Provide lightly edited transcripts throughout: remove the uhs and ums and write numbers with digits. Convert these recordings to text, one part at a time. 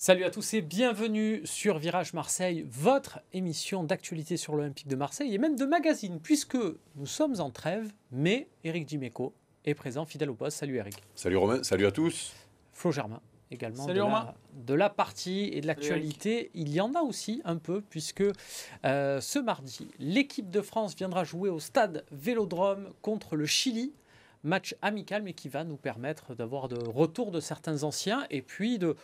Salut à tous et bienvenue sur Virage Marseille, votre émission d'actualité sur l'Olympique de Marseille et même de magazine, puisque nous sommes en trêve, mais Éric Dimeco est présent, fidèle au poste. Salut Éric. Salut Romain, salut à tous. Flo Germain également. Salut Romain. De la partie et de l'actualité. Il y en a aussi un peu, puisque ce mardi, l'équipe de France viendra jouer au stade Vélodrome contre le Chili. Match amical, mais qui va nous permettre d'avoir de retour de certains anciens et puis de...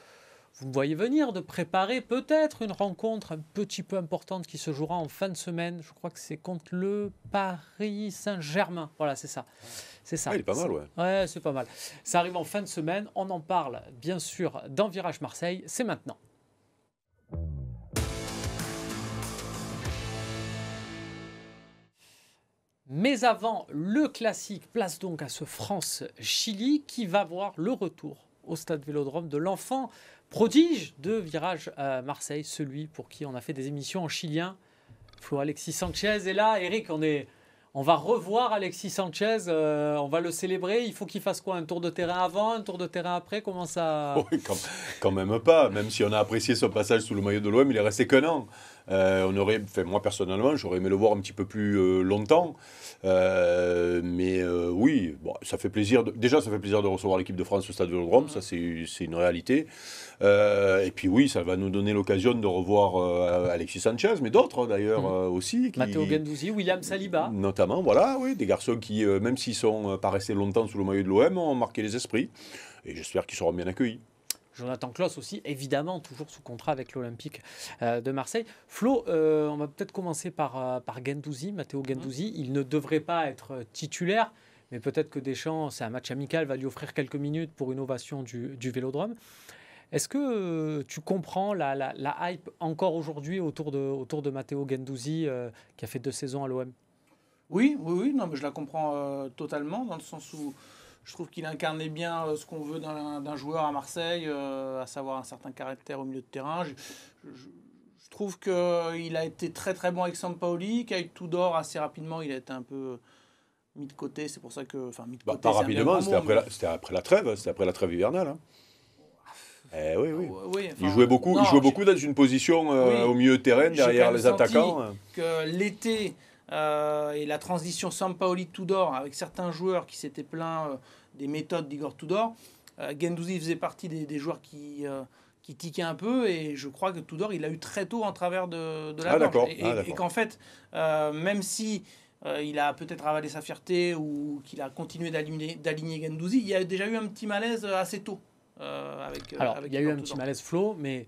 Vous me voyez venir, de préparer peut-être une rencontre un petit peu importante qui se jouera en fin de semaine. Je crois que c'est contre le Paris Saint-Germain. Voilà, c'est ça. C'est ça. Ah, il est pas mal, ouais. Ouais, c'est pas mal. Ça arrive en fin de semaine. On en parle, bien sûr, dans Virage Marseille. C'est maintenant. Mais avant le classique, place donc à ce France-Chili qui va voir le retour au stade Vélodrome de l'enfant prodige de Virage à Marseille, celui pour qui on a fait des émissions en chilien, Flo Alexis Sanchez. Et là, Eric, on va revoir Alexis Sanchez, on va le célébrer. Il faut qu'il fasse quoi? Un tour de terrain avant, un tour de terrain après? Comment ça... Oui, quand même pas. Même si on a apprécié son passage sous le maillot de l'OM, il est resté qu'un an. Moi personnellement, j'aurais aimé le voir un petit peu plus longtemps. Oui, bon, ça fait plaisir. Déjà, ça fait plaisir de recevoir l'équipe de France au stade Vélodrome. Ça, c'est une réalité. Et puis oui, ça va nous donner l'occasion de revoir Alexis Sanchez, mais d'autres d'ailleurs aussi. Matteo Guendouzi, William Saliba. Notamment, voilà, oui, des garçons qui, même s'ils sont pas restés longtemps sous le maillot de l'OM, ont marqué les esprits. Et j'espère qu'ils seront bien accueillis. Jonathan Klaus aussi, évidemment, toujours sous contrat avec l'Olympique de Marseille. Flo, on va peut-être commencer par Guendouzi, Matteo Guendouzi. Il ne devrait pas être titulaire, mais peut-être que Deschamps, c'est un match amical, va lui offrir quelques minutes pour une ovation du Vélodrome. Est-ce que tu comprends la hype encore aujourd'hui autour de Matteo Guendouzi, qui a fait 2 saisons à l'OM? Oui, non, mais je la comprends totalement, dans le sens où je trouve qu'il incarnait bien ce qu'on veut d'un joueur à Marseille, à savoir un certain caractère au milieu de terrain. Je trouve qu'il a été très très bon avec Sampaoli, qu'avec Tudor, assez rapidement, il a été un peu mis de côté. C'est pour ça que... Enfin, mis de côté, Pas c'est un rapidement, bien grand mot, c'était après la trêve, hivernale. Hein. Oui. oui, enfin, Il jouait beaucoup, dans une position au milieu de terrain, j'ai derrière quand même les attaquants. que l'été et la transition Sampaoli-Tudor, avec certains joueurs qui s'étaient plaints des méthodes d'Igor Tudor, Guendouzi faisait partie des joueurs qui tiquaient un peu, et je crois que Tudor, il l'a eu très tôt en travers de la gorge. Et qu'en fait, même si il a peut-être avalé sa fierté ou qu'il a continué d'aligner Guendouzi, il y a déjà eu un petit malaise assez tôt. Il y a eu un petit malaise, Flo, mais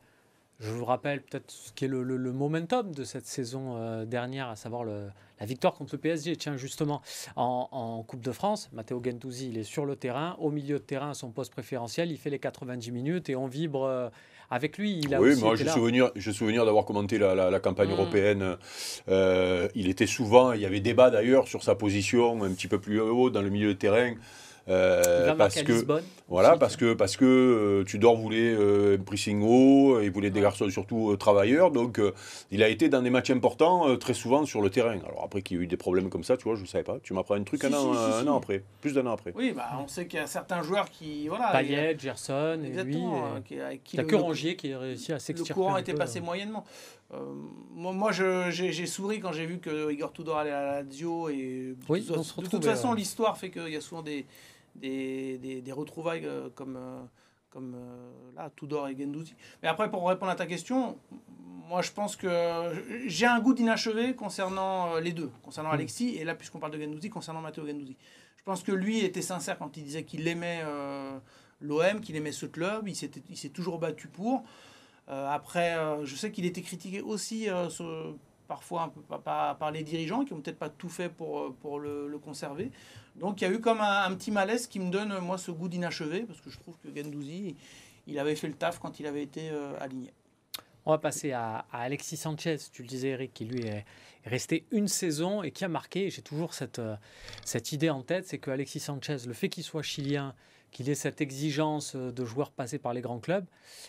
je vous rappelle peut-être ce qui est le momentum de cette saison dernière, à savoir la victoire contre le PSG. Tiens, justement, en Coupe de France, Matteo Guendouzi, il est sur le terrain, au milieu de terrain, à son poste préférentiel, il fait les 90 minutes et on vibre avec lui. J'ai souvenir d'avoir commenté la campagne européenne. Il était souvent, il y avait débat d'ailleurs sur sa position un petit peu plus haut dans le milieu de terrain. Il va marquer à Lisbonne. Voilà, parce que Tudor voulait un pressing haut, il voulait des garçons surtout travailleurs, donc il a été dans des matchs importants très souvent sur le terrain. Alors après qu'il y a eu des problèmes comme ça, tu vois, je ne savais pas. Tu m'apprends un truc un an après, plus d'un an après. Oui, on sait qu'il y a certains joueurs qui... Voilà, Payet, Gerson, et lui. Il n'y a que Rongier qui a réussi à s'extirper. Le courant était passé moyennement. Moi j'ai souri quand j'ai vu que Igor Tudor allait à la Lazio, et de toute façon l'histoire fait qu'il y a souvent des retrouvailles comme là, Tudor et Guendouzi. Mais après, pour répondre à ta question, moi je pense que j'ai un goût d'inachevé concernant les deux, concernant Alexis, et là, puisqu'on parle de Guendouzi, concernant Matteo Guendouzi. Je pense que lui était sincère quand il disait qu'il aimait l'OM, qu'il aimait ce club, il s'est toujours battu pour. Après, je sais qu'il était critiqué aussi parfois un peu par les dirigeants qui n'ont peut-être pas tout fait pour le conserver. Donc il y a eu comme un petit malaise qui me donne, moi, ce goût d'inachevé, parce que je trouve que Guendouzi, il avait fait le taf quand il avait été aligné. On va passer à Alexis Sanchez, tu le disais Eric, qui lui est resté une saison et qui a marqué. J'ai toujours cette idée en tête, c'est que Alexis Sanchez, le fait qu'il soit chilien, qu'il ait cette exigence de joueur passé par les grands clubs,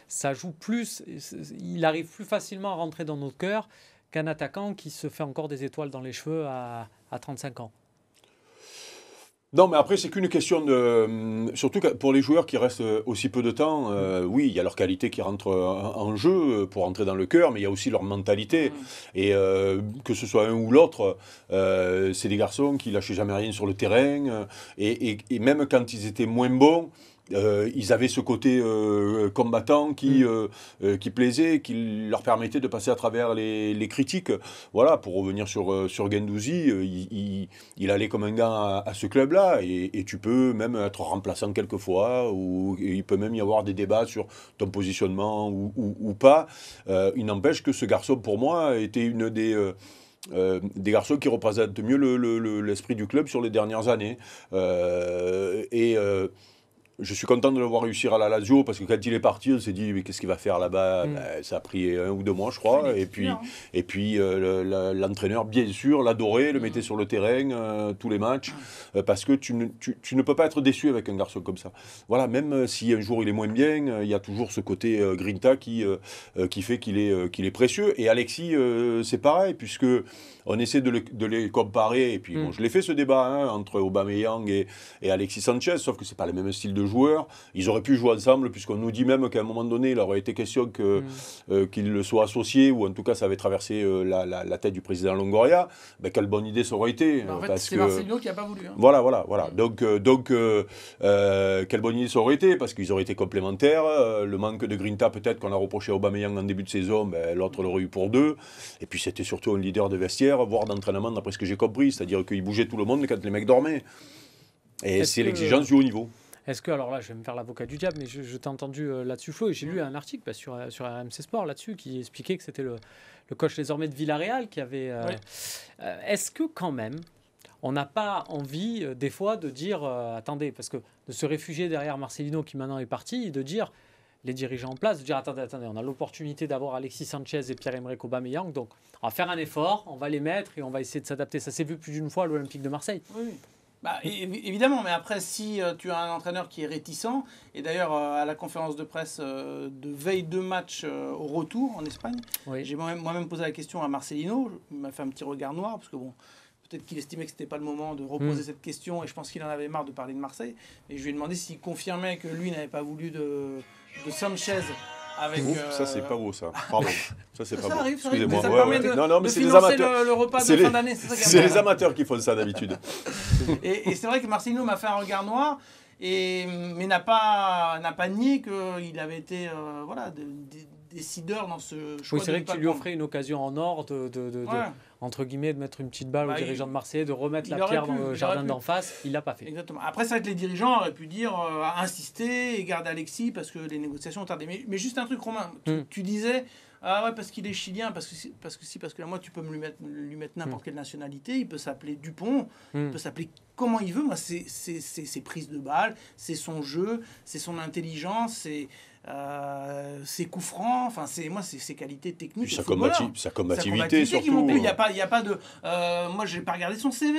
ça joue plus, il arrive plus facilement à rentrer dans notre cœur qu'un attaquant qui se fait encore des étoiles dans les cheveux à 35 ans. Non, mais après, c'est qu'une question de... Surtout pour les joueurs qui restent aussi peu de temps, oui, il y a leur qualité qui rentre en jeu pour entrer dans le cœur, mais il y a aussi leur mentalité. Et que ce soit un ou l'autre, c'est des garçons qui lâchaient jamais rien sur le terrain. Et même quand ils étaient moins bons, ils avaient ce côté combattant qui plaisait, qui leur permettait de passer à travers les critiques. Voilà, pour revenir sur Guendouzi, il allait comme un gars à ce club-là, et tu peux même être remplaçant quelquefois, ou il peut même y avoir des débats sur ton positionnement ou pas. Il n'empêche que ce garçon, pour moi, était une des garçons qui représentent mieux l'esprit du club sur les dernières années. Je suis content de le voir réussir à la Lazio, parce que quand il est parti, on s'est dit mais qu'est-ce qu'il va faire là-bas. Ben, ça a pris 1 ou 2 mois, je crois. Et puis l'entraîneur, bien sûr, l'adorait, le mettait sur le terrain tous les matchs, parce que tu ne peux pas être déçu avec un garçon comme ça. Voilà, même si un jour il est moins bien, il y a toujours ce côté grinta qui fait qu'il est précieux. Et Alexis, c'est pareil, puisque on essaie de les comparer. Et puis bon, je l'ai fait ce débat entre Aubameyang et Alexis Sanchez, sauf que c'est pas le même style de joueur. Ils auraient pu jouer ensemble, puisqu'on nous dit même qu'à un moment donné, il aurait été question qu'ils soient associés, ou en tout cas ça avait traversé la tête du président Longoria. Ben, quelle bonne idée ça aurait été. En fait, c'est Marcelino qui n'a pas voulu. Voilà. Donc quelle bonne idée ça aurait été, parce qu'ils auraient été complémentaires. Le manque de grinta, peut-être qu'on a reproché à Aubameyang en début de saison, ben, l'autre l'aurait eu pour 2. Et puis c'était surtout un leader de vestiaire, voire d'entraînement, d'après ce que j'ai compris. C'est-à-dire qu'il bougeait tout le monde quand les mecs dormaient. Et c'est l'exigence du haut niveau. Est-ce que, alors là, je vais me faire l'avocat du diable, mais je t'ai entendu là-dessus, Flo, et j'ai lu un article sur RMC Sport là-dessus qui expliquait que c'était le coach désormais de Villarreal qui avait... est-ce que quand même, on n'a pas envie des fois de dire, attendez, parce que de se réfugier derrière Marcelino qui maintenant est parti, de dire, les dirigeants en place, de dire, attendez, on a l'opportunité d'avoir Alexis Sanchez et Pierre-Emerick Aubameyang, donc on va faire un effort, on va les mettre et on va essayer de s'adapter. Ça s'est vu plus d'une fois à l'Olympique de Marseille. Oui. Bah, évidemment, mais après, si tu as un entraîneur qui est réticent, et d'ailleurs à la conférence de presse de veille de match au retour en Espagne, j'ai moi-même posé la question à Marcelino, il m'a fait un petit regard noir, parce que bon, peut-être qu'il estimait que ce n'était pas le moment de reposer cette question, et je pense qu'il en avait marre de parler de Marseille, et je lui ai demandé s'il confirmait que lui n'avait pas voulu de Sanchez. Avec, ça c'est pas beau ça. Pardon. Ça c'est pas beau. Excusez-moi. Non, mais c'est les amateurs. Le repas de fin d'année. C'est les amateurs qui font ça d'habitude. et c'est vrai que Marcelino m'a fait un regard noir, mais n'a pas nié qu'il avait été décideur dans ce choix. Oui, c'est vrai que tu lui offrais une occasion en or entre guillemets, de mettre une petite balle aux dirigeants de Marseille, de remettre la pierre dans le jardin d'en face. Il l'a pas fait. Exactement. Après, c'est vrai que les dirigeants auraient pu dire insister et garder Alexis parce que les négociations ont tardé. Mais juste un truc, Romain. Tu disais parce qu'il est chilien, parce que là, moi, tu peux lui mettre n'importe quelle nationalité. Il peut s'appeler Dupont, il peut s'appeler comment il veut. Moi, c'est ses prises de balles, c'est son jeu, c'est son intelligence, ses coups francs, enfin c'est ses qualités techniques. Sa combativité surtout. Il y a pas de. Moi, j'ai pas regardé son CV.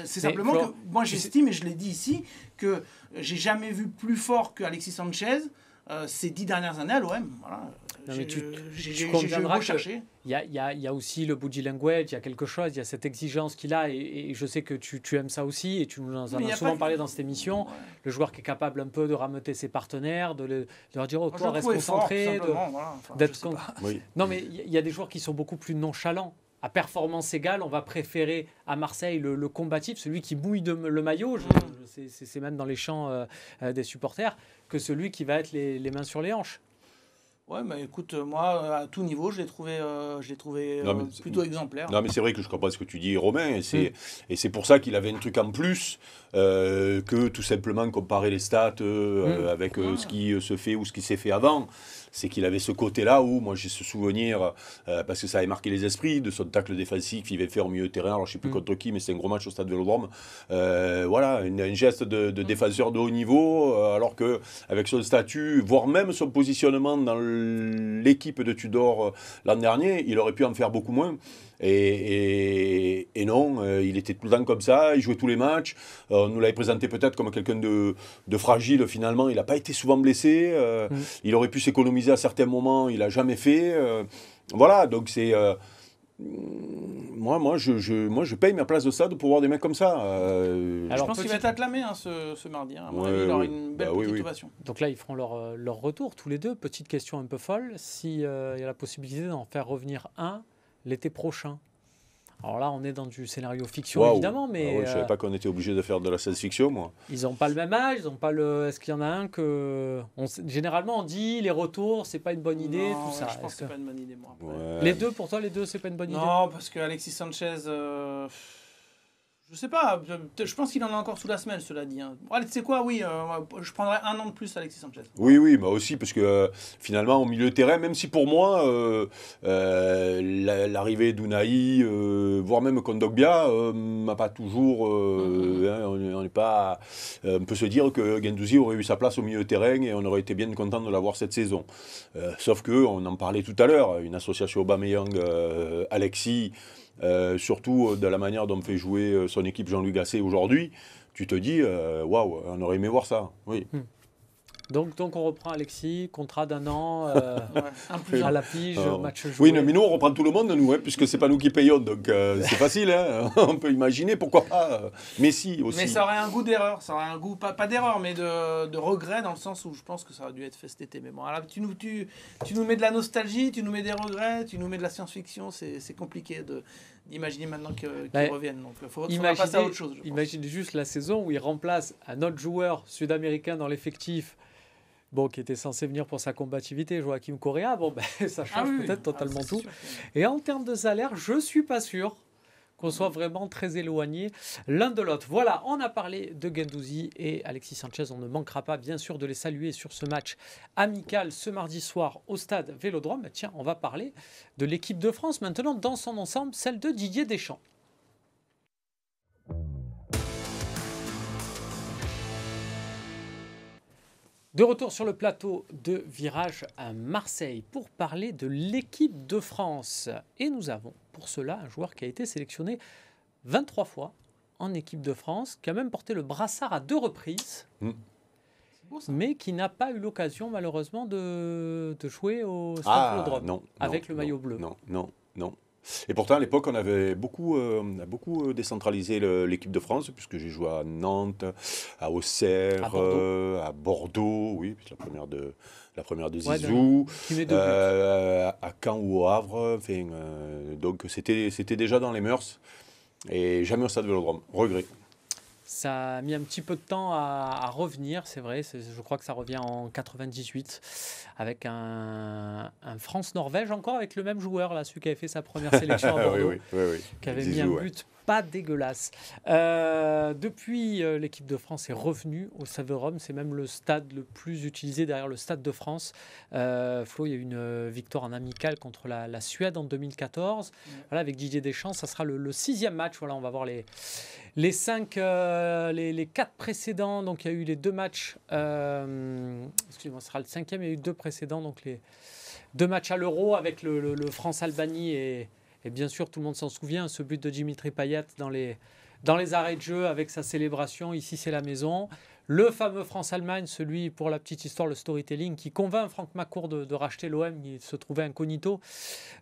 C'est simplement que moi, j'estime, et je l'ai dit ici, que j'ai jamais vu plus fort que Alexis Sanchez ces 10 dernières années à l'OM. Voilà. Tu conviendras qu'il y a aussi le body language, il y a quelque chose, il y a cette exigence qu'il a, et je sais que tu aimes ça aussi, et tu nous en as souvent parlé dans cette émission. Le joueur qui est capable un peu de rameuter ses partenaires, de leur dire toi reste concentré, d'être Non, mais il y a des joueurs qui sont beaucoup plus nonchalants. À performance égale, on va préférer à Marseille le combatif, celui qui mouille le maillot, c'est même dans les chants des supporters, que celui qui va être les mains sur les hanches. Ouais, mais écoute, moi, à tout niveau, je l'ai trouvé plutôt exemplaire. Non, mais c'est vrai que je comprends ce que tu dis, Romain, et c'est pour ça qu'il avait un truc en plus que tout simplement comparer les stats avec ce qui se fait ou ce qui s'est fait avant. C'est qu'il avait ce côté-là où, moi j'ai ce souvenir, parce que ça avait marqué les esprits, de son tacle défensif qu'il avait fait au milieu de terrain, alors je ne sais plus contre qui, mais c'est un gros match au Stade Vélodrome. Voilà, un geste de défenseur de haut niveau, alors qu'avec son statut, voire même son positionnement dans l'équipe de Tudor l'an dernier, il aurait pu en faire beaucoup moins. Et non, il était tout le temps comme ça, il jouait tous les matchs. On nous l'avait présenté peut-être comme quelqu'un de fragile, finalement. Il n'a pas été souvent blessé. Il aurait pu s'économiser à certains moments, il n'a jamais fait. Voilà, donc c'est... moi, je paye ma place de stade pour voir des mecs comme ça. Je pense qu'il va être acclamé ce mardi. À mon avis, il aura une belle petite ovation. Donc là, ils feront leur retour tous les deux. Petite question un peu folle. S'il y a la possibilité d'en faire revenir un l'été prochain. Alors là, on est dans du scénario fiction, évidemment, mais... je ne savais pas qu'on était obligé de faire de la science-fiction, moi. Ils n'ont pas le même âge, ils n'ont pas le... Est-ce qu'il y en a un que... Généralement, on dit les retours, c'est pas une bonne idée, tout ça. Je pense que c'est pas une bonne idée, moi. Les deux, pour toi, c'est pas une bonne idée? Non, parce que Alexis Sanchez... Je sais pas, je pense qu'il en a encore sous la semelle, cela dit. Bon, allez, tu sais quoi, je prendrais 1 an de plus Alexis Sanchez. Oui, moi aussi, parce que finalement, au milieu de terrain, même si pour moi, l'arrivée d'Unai, voire même Kondogbia, m'a pas toujours... on n'est pas... on peut se dire que Guendouzi aurait eu sa place au milieu de terrain et on aurait été bien content de l'avoir cette saison. Sauf qu'on en parlait tout à l'heure, une association Aubameyang-Alexis... surtout de la manière dont fait jouer son équipe Jean-Louis Gasset aujourd'hui, tu te dis, waouh, on aurait aimé voir ça. Oui. Donc on reprend Alexis, contrat d'1 an, à la pige, match joué. Oui, mais nous on reprend tout le monde, nous, puisque c'est pas nous qui payons, donc c'est facile, on peut imaginer, pourquoi pas Messi aussi. Mais ça aurait un goût d'erreur, ça aurait un goût, pas d'erreur, mais de regret, dans le sens où je pense que ça aurait dû être fait cet été. Mais bon, alors, tu nous mets de la nostalgie, tu nous mets des regrets, tu nous mets de la science-fiction, c'est compliqué d'imaginer maintenant qu'ils reviennent. Donc il faudra passer à autre chose. Imaginez juste la saison où il remplace un autre joueur sud-américain dans l'effectif, qui était censé venir pour sa combativité, Joaquim Correa. Ça change peut-être totalement tout. Et en termes de salaire, je ne suis pas sûr qu'on soit vraiment très éloignés l'un de l'autre. Voilà, on a parlé de Guendouzi et Alexis Sanchez. On ne manquera pas, bien sûr, de les saluer sur ce match amical ce mardi soir au stade Vélodrome. Tiens, on va parler de l'équipe de France maintenant dans son ensemble, celle de Didier Deschamps. De retour sur le plateau de Virage à Marseille pour parler de l'équipe de France. Et nous avons pour cela un joueur qui a été sélectionné 23 fois en équipe de France, qui a même porté le brassard à 2 reprises, mais qui n'a pas eu l'occasion malheureusement de jouer au Stade Vélodrome avec le maillot bleu. Non. Et pourtant, à l'époque, on avait beaucoup décentralisé l'équipe de France, puisque j'ai joué à Nantes, à Auxerre, à Bordeaux, oui, la première de Zizou, à Caen ou au Havre. Donc, c'était déjà dans les mœurs. Et jamais au Stade Vélodrome. Regret. Ça a mis un petit peu de temps à revenir, c'est vrai. Je crois que ça revient en 98 avec un France-Norvège, encore avec le même joueur, là, celui qui avait fait sa première sélection à Bordeaux, qui avait mis un but pas dégueulasse. Depuis, l'équipe de France est revenue au Stade Vélodrome. C'est même le stade le plus utilisé derrière le Stade de France. Flo, il y a eu une victoire en amical contre la Suède en 2014. Voilà, avec Didier Deschamps, ça sera le 6e match. Voilà, on va voir les 4 précédents. Donc, il y a eu les 2 matchs. Excusez-moi, ce sera le 5e. Il y a eu 2 précédents. Donc, les 2 matchs à l'Euro avec le France-Albanie et bien sûr, tout le monde s'en souvient, ce but de Dimitri Payet dans les arrêts de jeu avec sa célébration. Ici, c'est la maison. Le fameux France-Allemagne, celui, pour la petite histoire, le storytelling, qui convainc Franck McCourt de racheter l'OM, qui se trouvait incognito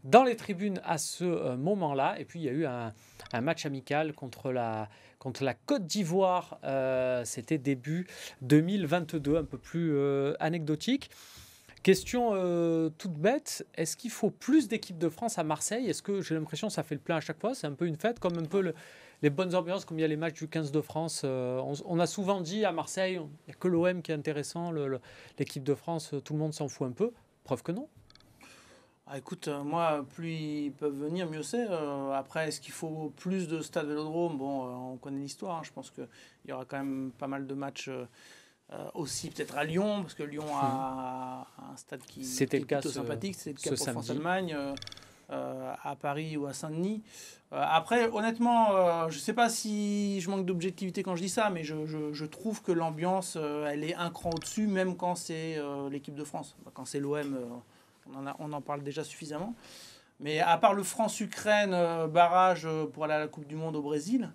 dans les tribunes à ce moment-là. Et puis, il y a eu un match amical contre la Côte d'Ivoire. C'était début 2022, un peu plus anecdotique. Question toute bête, est-ce qu'il faut plus d'équipes de France à Marseille? Est-ce que j'ai l'impression que ça fait le plein à chaque fois? C'est un peu une fête, comme un peu les bonnes ambiances, comme il y a les matchs du 15 de France. On a souvent dit à Marseille, il n'y a que l'OM qui est intéressant, l'équipe de France, tout le monde s'en fout un peu. Preuve que non. Écoute, moi, plus ils peuvent venir, mieux c'est. Après, est-ce qu'il faut plus de stades Vélodrome? Bon, on connaît l'histoire. Je pense qu'il y aura quand même pas mal de matchs... aussi peut-être à Lyon, parce que Lyon a un stade qui est plutôt sympathique. C'est le cas pour France-Allemagne, à Paris ou à Saint-Denis. Après, honnêtement, je ne sais pas si je manque d'objectivité quand je dis ça, mais je trouve que l'ambiance, elle est un cran au-dessus, même quand c'est l'équipe de France. Quand c'est l'OM, on en parle déjà suffisamment. Mais à part le France-Ukraine barrage pour aller à la Coupe du Monde au Brésil,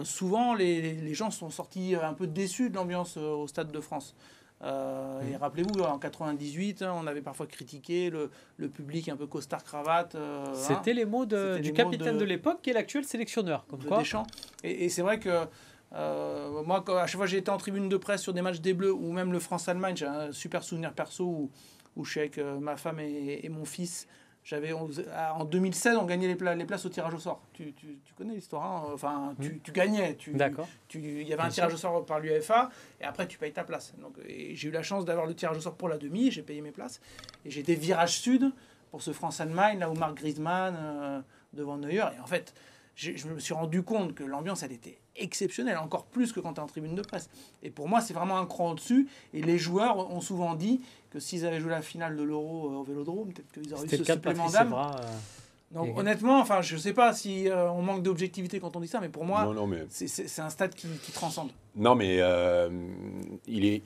souvent, les gens sont sortis un peu déçus de l'ambiance au Stade de France. Et rappelez-vous, en 98, on avait parfois critiqué le public un peu costard-cravate. C'était les mots du capitaine de l'époque, qui est l'actuel sélectionneur. Comme quoi. Deschamps. Et c'est vrai que moi, à chaque fois que j'ai été en tribune de presse sur des matchs des Bleus, ou même le France-Allemagne, j'ai un super souvenir perso où je suis avec ma femme et mon fils. En 2016, on gagnait les places au tirage au sort. Tu connais l'histoire, hein. Enfin, tu gagnais. D'accord. Il y avait un tirage au sort par l'UEFA et après tu payes ta place. Donc, et j'ai eu la chance d'avoir le tirage au sort pour la demi, j'ai payé mes places. Et j'étais virage sud pour ce France-Allemagne, là où Marc Griezmann devant Neuer. Et en fait, je me suis rendu compte que l'ambiance, elle était exceptionnelle, encore plus que quand tu es en tribune de presse. Et pour moi, c'est vraiment un cran au-dessus. Et les joueurs ont souvent dit que s'ils avaient joué la finale de l'Euro au Vélodrome, peut-être qu'ils auraient eu ce supplément d'âme. Donc honnêtement, enfin, je ne sais pas si on manque d'objectivité quand on dit ça, mais pour moi, c'est un stade qui transcende. Non, mais il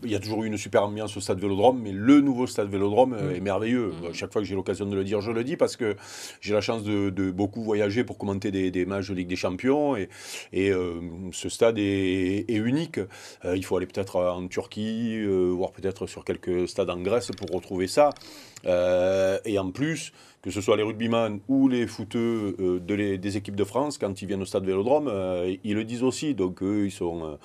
y a toujours eu une super ambiance au stade Vélodrome, mais le nouveau stade Vélodrome est merveilleux. Chaque fois que j'ai l'occasion de le dire, je le dis, parce que j'ai la chance de beaucoup voyager pour commenter des matchs de Ligue des Champions, et ce stade est unique. Il faut aller peut-être en Turquie, voire peut-être sur quelques stades en Grèce pour retrouver ça. Et en plus, que ce soit les rugbyman ou les footeux des équipes de France, quand ils viennent au stade Vélodrome, ils le disent aussi. Donc eux, ils sont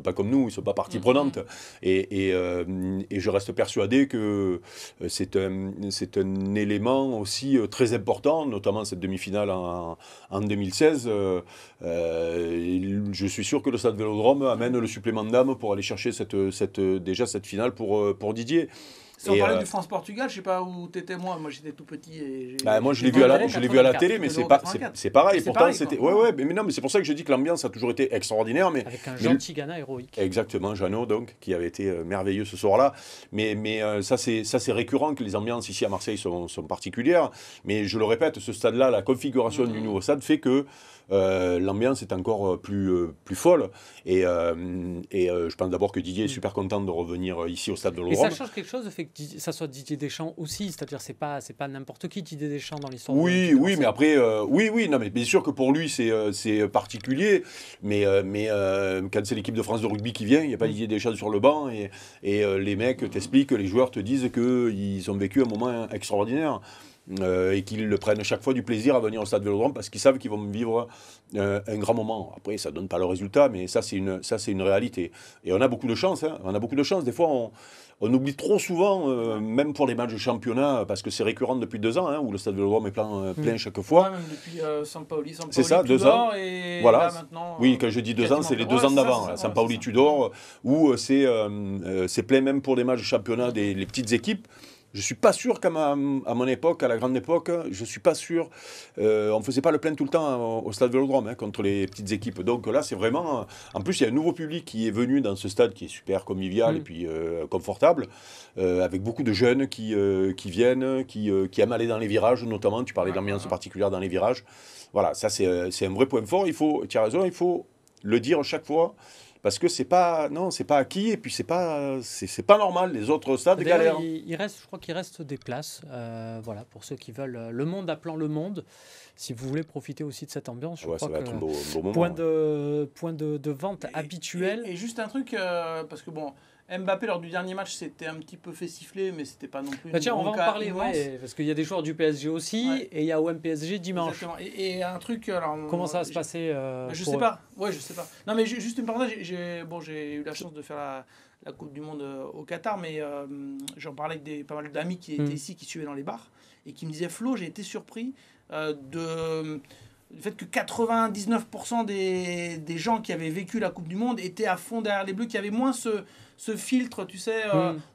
pas comme nous, ils sont pas partie prenante. Et je reste persuadé que c'est un élément aussi très important, notamment cette demi-finale en 2016. Je suis sûr que le stade Vélodrome amène le supplément d'âme pour aller chercher déjà cette finale pour Didier. Si on parlait du France-Portugal, je ne sais pas où tu étais, moi j'étais tout petit. Moi je l'ai vu à la télé, mais c'est pareil. Pourtant, c'était. Mais non, mais c'est pour ça que je dis que l'ambiance a toujours été extraordinaire. Avec un gentil Ghana héroïque. Exactement, Jeannot, donc, qui avait été merveilleux ce soir-là. Mais ça, c'est récurrent que les ambiances ici à Marseille sont particulières. Mais je le répète, ce stade-là, la configuration du nouveau stade fait que l'ambiance est encore plus folle. Et je pense d'abord que Didier est super content de revenir ici au stade de l'Europe. Et ça change quelque chose, le fait que ça soit Didier Deschamps aussi, c'est-à-dire c'est pas n'importe qui Didier Deschamps dans l'histoire. Oui, mais après, non, mais bien sûr que pour lui c'est particulier, mais quand c'est l'équipe de France de rugby qui vient, il n'y a pas Didier Deschamps sur le banc et les mecs t'expliquent, les joueurs te disent qu'ils ont vécu un moment extraordinaire. Et qu'ils le prennent chaque fois du plaisir à venir au stade Vélodrome parce qu'ils savent qu'ils vont vivre un grand moment. Après, ça ne donne pas le résultat, mais ça, c'est une réalité. Et on a beaucoup de chance. On a beaucoup de chance. Des fois, on oublie trop souvent, même pour les matchs de championnat, parce que c'est récurrent depuis 2 ans, où le stade Vélodrome est plein chaque fois. Ouais, même depuis Sampaoli, c'est ça, 2 ans. Et voilà. là, maintenant, oui, quand je dis 2 ans, c'est les 2 ans d'avant. Sampaoli, Tudor, où c'est plein même pour les matchs de championnat les petites équipes. Je ne suis pas sûr qu'à mon époque, à la grande époque, je ne suis pas sûr. On ne faisait pas le plein tout le temps au stade Vélodrome contre les petites équipes. Donc là, c'est vraiment... En plus, il y a un nouveau public qui est venu dans ce stade qui est super convivial et puis confortable, avec beaucoup de jeunes qui viennent, qui aiment aller dans les virages, notamment. Tu parlais d'ambiance particulière dans les virages. Voilà, ça, c'est un vrai point fort. Tu as raison, il faut le dire chaque fois. Parce que c'est pas acquis et puis c'est pas normal, les autres stades galèrent. Je crois qu'il reste des places, voilà, pour ceux qui veulent le monde appelant le monde. Si vous voulez profiter aussi de cette ambiance, je crois que un beau moment, point de vente habituel. Et juste un truc, parce que bon, Mbappé lors du dernier match c'était un petit peu fait siffler, mais c'était pas non plus. Tiens, on va en parler, parce qu'il y a des joueurs du PSG aussi, et il y a OM PSG dimanche. Exactement. Et un truc, alors. Comment ça va se passer je sais pas. Ouais, je sais pas. Non, mais juste une parenthèse. J'ai eu la chance de faire la Coupe du Monde au Qatar, mais j'en parlais avec pas mal d'amis qui étaient ici, qui suivaient dans les bars, et qui me disaient, Flo, j'ai été surpris du fait que 99% des gens qui avaient vécu la Coupe du Monde étaient à fond derrière les Bleus, qui avaient moins ce filtre, tu sais,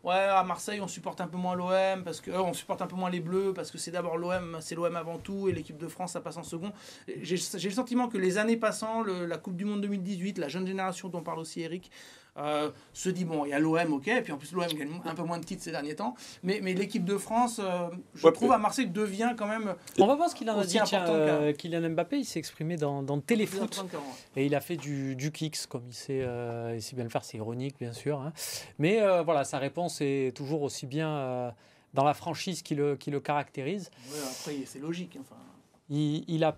ouais, à Marseille on supporte un peu moins l'OM, parce que on supporte un peu moins les Bleus, parce que c'est d'abord l'OM, c'est l'OM avant tout, et l'équipe de France ça passe en second. J'ai le sentiment que les années passant, la Coupe du Monde 2018, la jeune génération dont parle aussi Eric, se dit, bon, il y a l'OM, ok, et puis en plus l'OM gagne un peu moins de titres ces derniers temps, mais l'équipe de France, je trouve à Marseille devient quand même. On va voir ce qu'il en a dit. Kylian Mbappé, il s'est exprimé dans Téléfoot, et il a fait du kicks, comme il sait bien le faire, c'est ironique bien sûr, hein. Mais voilà, sa réponse est toujours aussi bien dans la franchise qui le caractérise. Ouais, après, c'est logique, enfin. Il a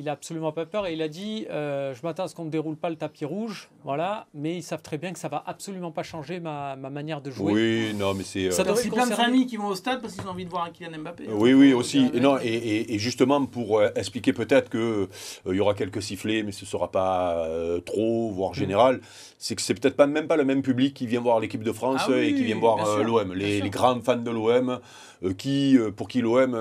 absolument pas peur et il a dit je m'attends à ce qu'on ne déroule pas le tapis rouge, voilà, mais ils savent très bien que ça va absolument pas changer ma manière de jouer. Oui, non, mais c'est. Ça T'as devrait aussi plein de concerner- familles qui vont au stade parce qu'ils ont envie de voir un Kylian Mbappé. Oui, aussi. Et justement, pour expliquer peut-être qu'il y aura quelques sifflets, mais ce ne sera pas trop, voire général, c'est que c'est peut-être même pas le même public qui vient voir l'équipe de France Ah oui, et qui vient bien voir sûr, l'OM. bien Les sûr. grands fans de l'OM, pour qui l'OM,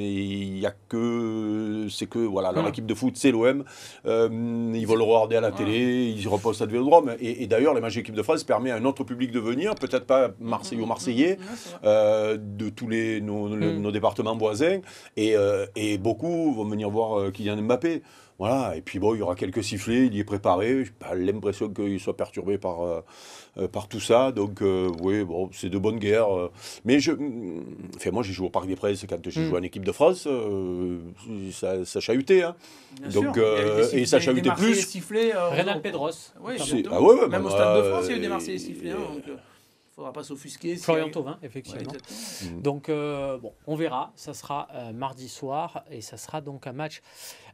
il y a que. C'est que, voilà, leur équipe de foot, c'est l'OM. Ils vont le regarder à la télé, ils reposent à Vélodrome. Et d'ailleurs, les matchs d'équipe de France permettent à un autre public de venir, peut-être pas Marseille ou Marseillais, de tous nos départements voisins, et beaucoup vont venir voir Kylian Mbappé. Voilà, et puis bon, il y aura quelques sifflets, il y est préparé. Je n'ai pas l'impression qu'il soit perturbé par tout ça. Donc, oui, bon, c'est de bonne guerre. Mais moi, j'ai joué au Parc des Princes quand j'ai joué en équipe de France. Ça chahutait. Hein. Donc, et ça chahutait plus. Reynald Pedros. Oui, même au Stade de France, il y a eu des Marseillais sifflés. Donc, il ne faudra pas s'offusquer. Florian Thauvin, effectivement. Ouais, donc, bon, on verra. Ça sera mardi soir et ça sera donc un match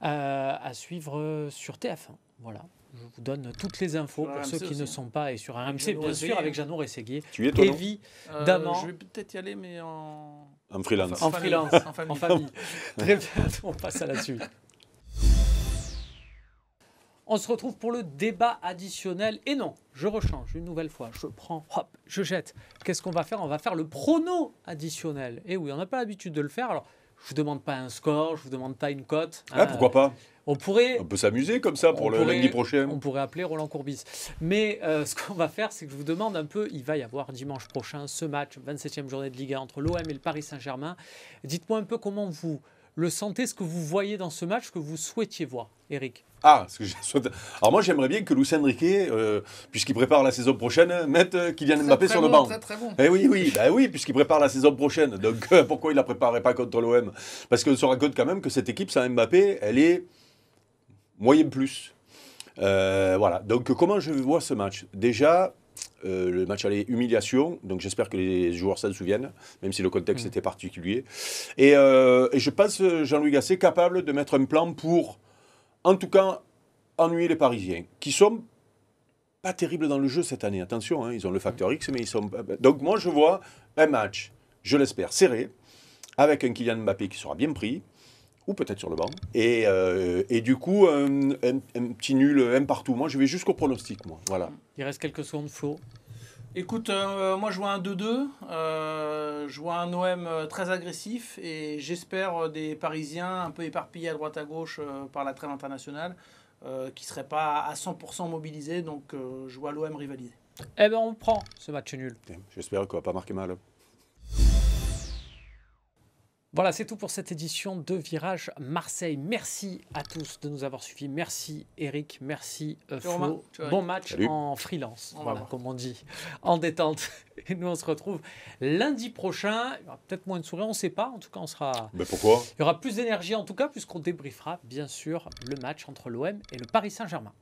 à suivre sur TF1. Voilà. Je vous donne toutes les infos pour ceux qui ne sont pas. Et sur RMC, bien sûr, avec Jeannot Rességuier. Tu y es, toi, non Évidemment. Je vais peut-être y aller, mais en freelance. En freelance, en famille. Très bien, on passe à la suite. On se retrouve pour le débat additionnel. Et non, je rechange une nouvelle fois. Je prends, hop, je jette. Qu'est-ce qu'on va faire ? On va faire le prono additionnel. Et oui, on n'a pas l'habitude de le faire. Alors, je ne vous demande pas un score, je ne vous demande pas une cote. Ah, pourquoi pas ? On peut s'amuser comme ça pour le lundi prochain. On pourrait appeler Roland Courbis. Mais ce qu'on va faire, c'est que je vous demande un peu, il va y avoir dimanche prochain ce match, 27e journée de Ligue 1 entre l'OM et le Paris Saint-Germain. Dites-moi un peu comment vous le sentez, ce que vous voyez dans ce match, ce que vous souhaitiez voir, Eric. Alors moi j'aimerais bien que Luis Enrique, puisqu'il prépare la saison prochaine, mette Kylian Mbappé sur le banc. Très bon. Eh oui, puisqu'il prépare la saison prochaine. Donc pourquoi il ne la préparerait pas contre l'OM ? Parce qu'on se rend compte quand même que cette équipe sans Mbappé, elle est moyenne plus. Voilà. Donc comment je vois ce match ? Déjà, le match allait humiliation, donc j'espère que les joueurs s'en souviennent, même si le contexte était particulier. Et je pense Jean-Louis Gasset capable de mettre un plan pour, en tout cas, ennuyer les Parisiens, qui sont pas terribles dans le jeu cette année. Attention, hein, ils ont le facteur X, mais ils sont... Donc moi, je vois un match, je l'espère, serré, avec un Kylian Mbappé qui sera bien pris, ou peut-être sur le banc, et du coup, un petit nul, un partout. Moi, je vais jusqu'au pronostic, moi. Voilà. Il reste quelques secondes, Flo. Écoute, moi je vois un 2-2, je vois un OM très agressif et j'espère des Parisiens un peu éparpillés à droite à gauche par la trêve internationale qui ne seraient pas à 100% mobilisés, donc je vois l'OM rivaliser. Eh bien on prend ce match nul. J'espère qu'on ne va pas marquer mal. Voilà, c'est tout pour cette édition de Virage Marseille. Merci à tous de nous avoir suivis. Merci Eric, merci Flo. Bon match. Salut. En freelance, voilà, comme on dit, en détente. Et nous, on se retrouve lundi prochain. Il y aura peut-être moins de sourires, on ne sait pas. En tout cas, on sera... Mais pourquoi ? Il y aura plus d'énergie en tout cas, puisqu'on débriefera bien sûr le match entre l'OM et le Paris Saint-Germain.